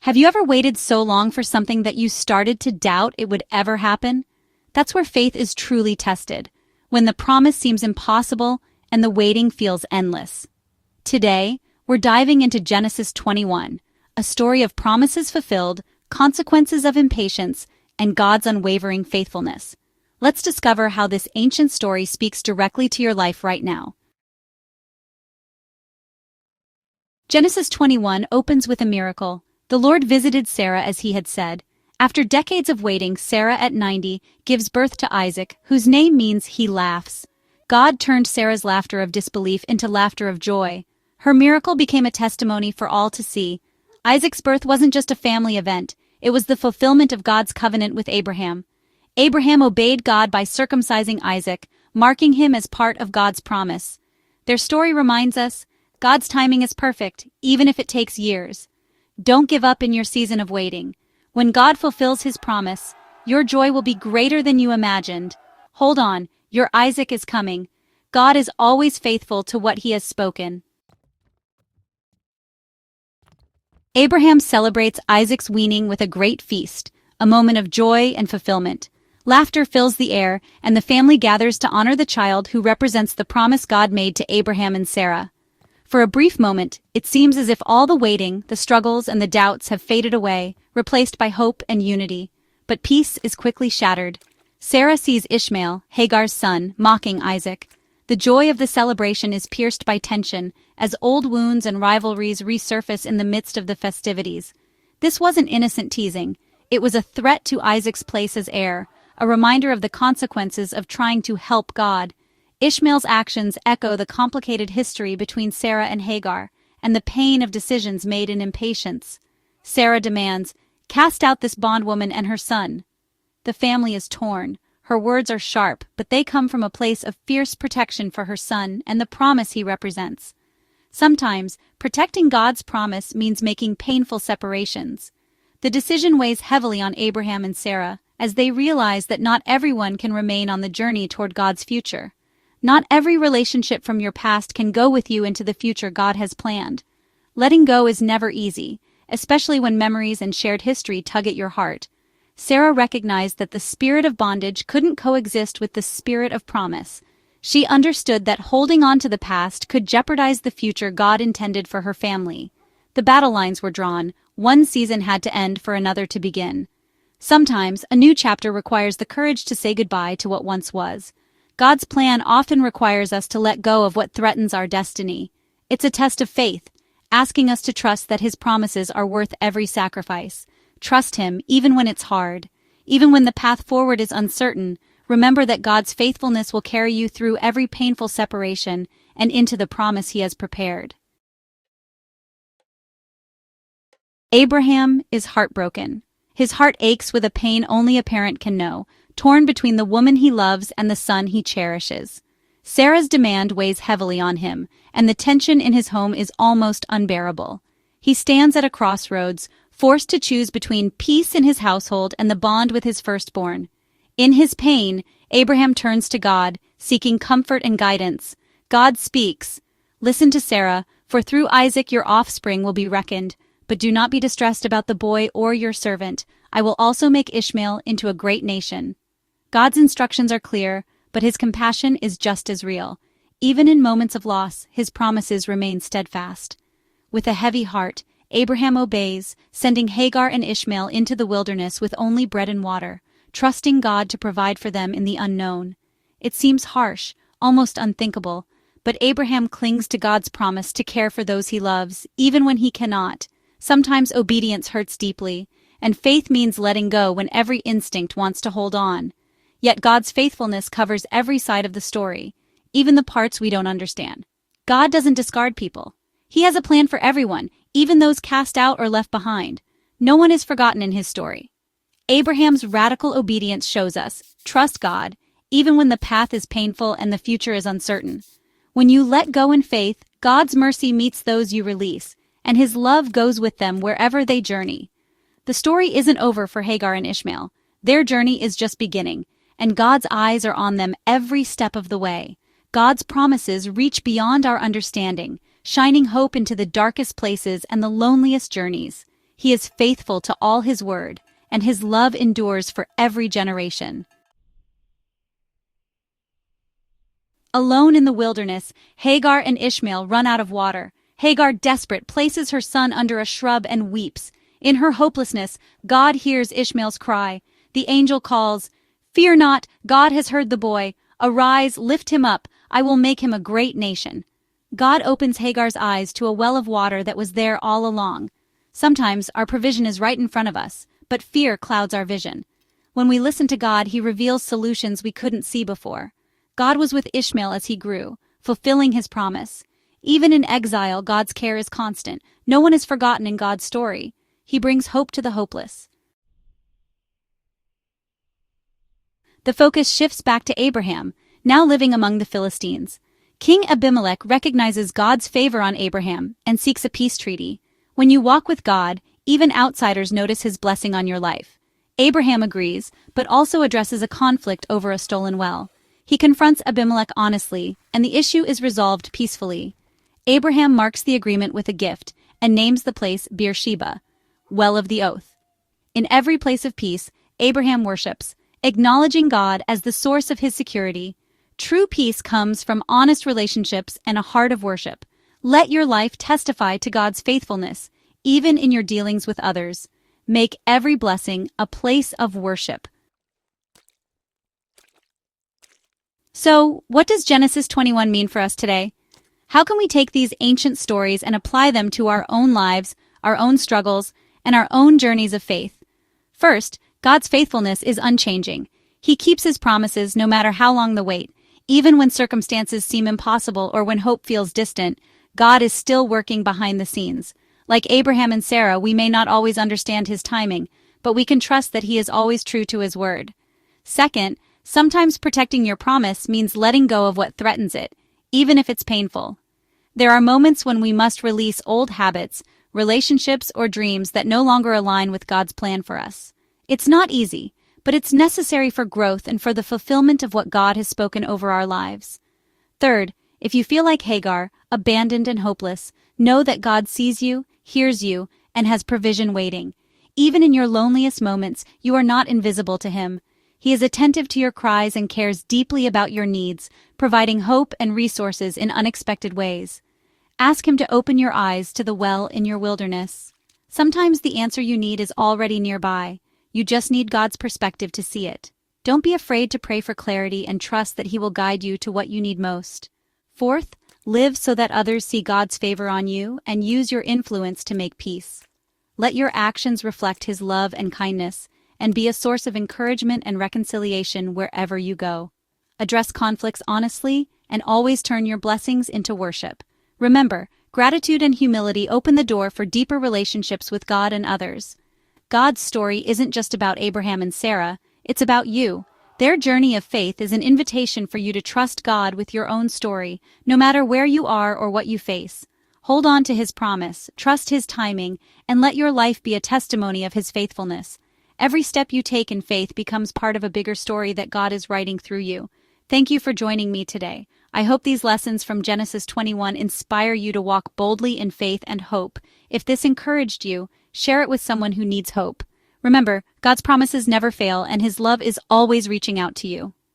Have you ever waited so long for something that you started to doubt it would ever happen? That's where faith is truly tested, when the promise seems impossible and the waiting feels endless. Today, we're diving into Genesis 21, a story of promises fulfilled, consequences of impatience, and God's unwavering faithfulness. Let's discover how this ancient story speaks directly to your life right now. Genesis 21 opens with a miracle. The Lord visited Sarah as he had said. After decades of waiting, Sarah at 90 gives birth to Isaac, whose name means he laughs. God turned Sarah's laughter of disbelief into laughter of joy. Her miracle became a testimony for all to see. Isaac's birth wasn't just a family event, it was the fulfillment of God's covenant with Abraham. Abraham obeyed God by circumcising Isaac, marking him as part of God's promise. Their story reminds us, God's timing is perfect, even if it takes years. Don't give up in your season of waiting. When God fulfills his promise, your joy will be greater than you imagined. Hold on, your Isaac is coming. God is always faithful to what he has spoken. Abraham celebrates Isaac's weaning with a great feast, a moment of joy and fulfillment. Laughter fills the air, and the family gathers to honor the child who represents the promise God made to Abraham and Sarah. For a brief moment, it seems as if all the waiting, the struggles, and the doubts have faded away, replaced by hope and unity. But peace is quickly shattered. Sarah sees Ishmael, Hagar's son, mocking Isaac. The joy of the celebration is pierced by tension, as old wounds and rivalries resurface in the midst of the festivities. This wasn't innocent teasing. It was a threat to Isaac's place as heir, a reminder of the consequences of trying to help God. Ishmael's actions echo the complicated history between Sarah and Hagar, and the pain of decisions made in impatience. Sarah demands, "Cast out this bondwoman and her son." The family is torn. Her words are sharp, but they come from a place of fierce protection for her son and the promise he represents. Sometimes, protecting God's promise means making painful separations. The decision weighs heavily on Abraham and Sarah, as they realize that not everyone can remain on the journey toward God's future. Not every relationship from your past can go with you into the future God has planned. Letting go is never easy, especially when memories and shared history tug at your heart. Sarah recognized that the spirit of bondage couldn't coexist with the spirit of promise. She understood that holding on to the past could jeopardize the future God intended for her family. The battle lines were drawn. One season had to end for another to begin. Sometimes, a new chapter requires the courage to say goodbye to what once was. God's plan often requires us to let go of what threatens our destiny. It's a test of faith, asking us to trust that his promises are worth every sacrifice. Trust him even when it's hard. Even when the path forward is uncertain, remember that God's faithfulness will carry you through every painful separation and into the promise he has prepared. Abraham is heartbroken. His heart aches with a pain only a parent can know, torn between the woman he loves and the son he cherishes. Sarah's demand weighs heavily on him, and the tension in his home is almost unbearable. He stands at a crossroads, forced to choose between peace in his household and the bond with his firstborn. In his pain, Abraham turns to God, seeking comfort and guidance. God speaks, "Listen to Sarah, for through Isaac your offspring will be reckoned. But do not be distressed about the boy or your servant. I will also make Ishmael into a great nation." God's instructions are clear, but his compassion is just as real. Even in moments of loss, his promises remain steadfast. With a heavy heart, Abraham obeys, sending Hagar and Ishmael into the wilderness with only bread and water, trusting God to provide for them in the unknown. It seems harsh, almost unthinkable, but Abraham clings to God's promise to care for those he loves, even when he cannot. Sometimes obedience hurts deeply, and faith means letting go when every instinct wants to hold on. Yet God's faithfulness covers every side of the story, even the parts we don't understand. God doesn't discard people. He has a plan for everyone, even those cast out or left behind. No one is forgotten in his story. Abraham's radical obedience shows us, trust God, even when the path is painful and the future is uncertain. When you let go in faith, God's mercy meets those you release, and his love goes with them wherever they journey. The story isn't over for Hagar and Ishmael. Their journey is just beginning, and God's eyes are on them every step of the way. God's promises reach beyond our understanding, shining hope into the darkest places and the loneliest journeys. He is faithful to all his word, and his love endures for every generation. Alone in the wilderness, Hagar and Ishmael run out of water. Hagar, desperate, places her son under a shrub and weeps. In her hopelessness, God hears Ishmael's cry. The angel calls, "Fear not, God has heard the boy. Arise, lift him up. I will make him a great nation." God opens Hagar's eyes to a well of water that was there all along. Sometimes our provision is right in front of us, but fear clouds our vision. When we listen to God, he reveals solutions we couldn't see before. God was with Ishmael as he grew, fulfilling his promise. Even in exile, God's care is constant. No one is forgotten in God's story. He brings hope to the hopeless. The focus shifts back to Abraham, now living among the Philistines. King Abimelech recognizes God's favor on Abraham and seeks a peace treaty. When you walk with God, even outsiders notice his blessing on your life. Abraham agrees, but also addresses a conflict over a stolen well. He confronts Abimelech honestly, and the issue is resolved peacefully. Abraham marks the agreement with a gift and names the place Beersheba, Well of the Oath. In every place of peace, Abraham worships, acknowledging God as the source of his security. True peace comes from honest relationships and a heart of worship. Let your life testify to God's faithfulness, even in your dealings with others. Make every blessing a place of worship. So, what does Genesis 21 mean for us today? How can we take these ancient stories and apply them to our own lives, our own struggles, and our own journeys of faith? First, God's faithfulness is unchanging. He keeps his promises no matter how long the wait. Even when circumstances seem impossible or when hope feels distant, God is still working behind the scenes. Like Abraham and Sarah, we may not always understand his timing, but we can trust that he is always true to his word. Second, sometimes protecting your promise means letting go of what threatens it, even if it's painful. There are moments when we must release old habits, relationships, or dreams that no longer align with God's plan for us. It's not easy, but it's necessary for growth and for the fulfillment of what God has spoken over our lives. Third, if you feel like Hagar, abandoned and hopeless, know that God sees you, hears you, and has provision waiting. Even in your loneliest moments, you are not invisible to him. He is attentive to your cries and cares deeply about your needs, providing hope and resources in unexpected ways. Ask him to open your eyes to the well in your wilderness. Sometimes the answer you need is already nearby. You just need God's perspective to see it. Don't be afraid to pray for clarity and trust that he will guide you to what you need most. Fourth, live so that others see God's favor on you and use your influence to make peace. Let your actions reflect his love and kindness, and be a source of encouragement and reconciliation wherever you go. Address conflicts honestly, and always turn your blessings into worship. Remember, gratitude and humility open the door for deeper relationships with God and others. God's story isn't just about Abraham and Sarah, it's about you. Their journey of faith is an invitation for you to trust God with your own story, no matter where you are or what you face. Hold on to his promise, trust his timing, and let your life be a testimony of his faithfulness. Every step you take in faith becomes part of a bigger story that God is writing through you. Thank you for joining me today. I hope these lessons from Genesis 21 inspire you to walk boldly in faith and hope. If this encouraged you, share it with someone who needs hope. Remember, God's promises never fail, and his love is always reaching out to you.